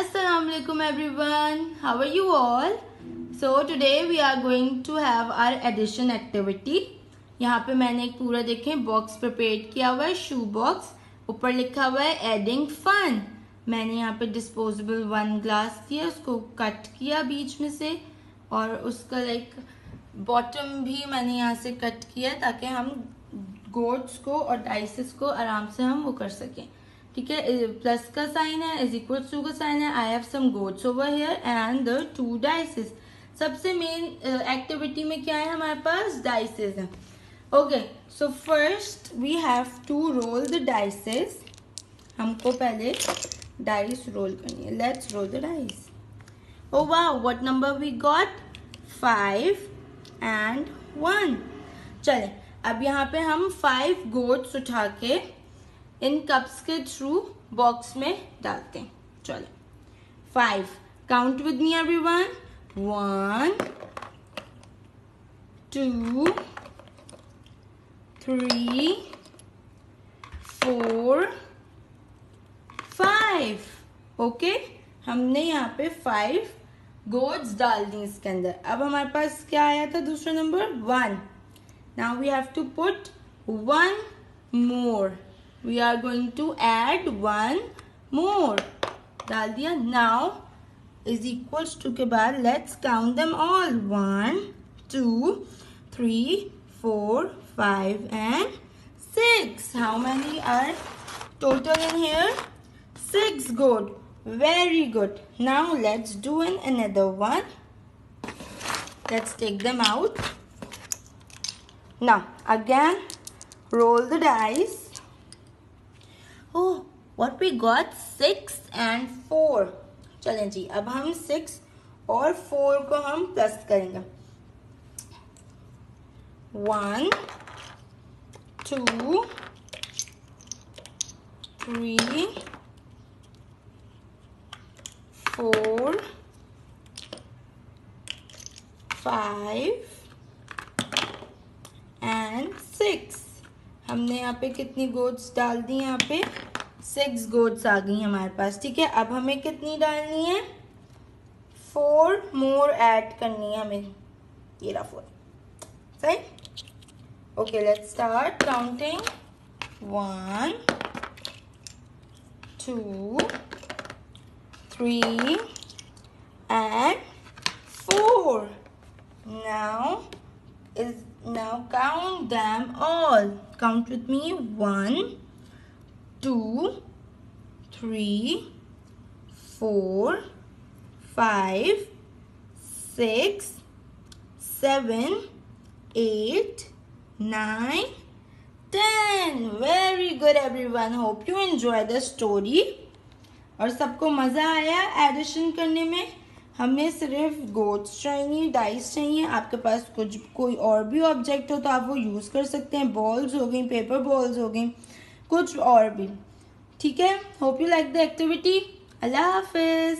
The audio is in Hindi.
Assalamu alaikum everyone. How are you all? So today we are going to have our addition activity. यहाँ पे मैंने एक पूरा देखें बॉक्स प्रिपेयर किया हुआ है, शू बॉक्स. ऊपर लिखा हुआ है एडिंग फन. मैंने यहाँ पे डिस्पोजेबल 1 ग्लास दिया, उसको कट किया बीच में से और उसका लाइक बॉटम भी मैंने यहाँ से कट किया ताकि हम गोट्स को और डाइसेस को आराम से हम वो कर सकें. ठीक है, प्लस का साइन है, इज इक्वल टू का साइन है. I have some goats over here and the 2 dices. सबसे मेन एक्टिविटी में क्या है हमारे पास? डाइसेस है. Okay, so first we have to roll the dices. हमको पहले डाइस रोल करनी है. Let's roll the dice. Oh wow, what number we got? 5 and 1. चले, अब यहाँ पे हम 5 गोट्स उठा के इन कप्स के थ्रू बॉक्स में डालते हैं. चलो 5. Count with me everyone. 1 2 3 4 5. Okay, हमने यहाँ पे 5 गोट्स डाल दी इसके अंदर. अब हमारे पास क्या आया था? दूसरा number 1. Now we have to put 1 more. We are going to add 1 more. डाल दिया. Now is equals to के बाद let's count them all. 1 2 3 4 5 and 6. How many are total in here? 6. Good. Very good. Now let's do another one. Let's take them out. Now again roll the dice. Oh, what we got? 6 and 4. चलें जी, अब हम 6 और 4 को हम प्लस करेंगे. 1 2 3 4 5 and 6. हमने यहाँ पे कितनी गोट्स डाल दी? यहाँ पे 6 गोट्स आ गई हमारे पास. ठीक है, अब हमें कितनी डालनी है? 4 मोर ऐड करनी है हमें. ये रहा 4. सही. Okay, let's start counting. 1 2 3 and 4. Now count them all. Count with me. 1 2 3 4 5 6 7 8 9 10. Very good everyone. Hope you enjoy the story. और सबको मज़ा आया एडिशन करने में. हमें सिर्फ गोट्स चाहिए, डाइस चाहिए. आपके पास कुछ कोई और भी ऑब्जेक्ट हो तो आप वो यूज़ कर सकते हैं. बॉल्स हो गई, पेपर बॉल्स हो गई, कुछ और भी. ठीक है. Hope you like the activity. अल्लाह हाफिज़.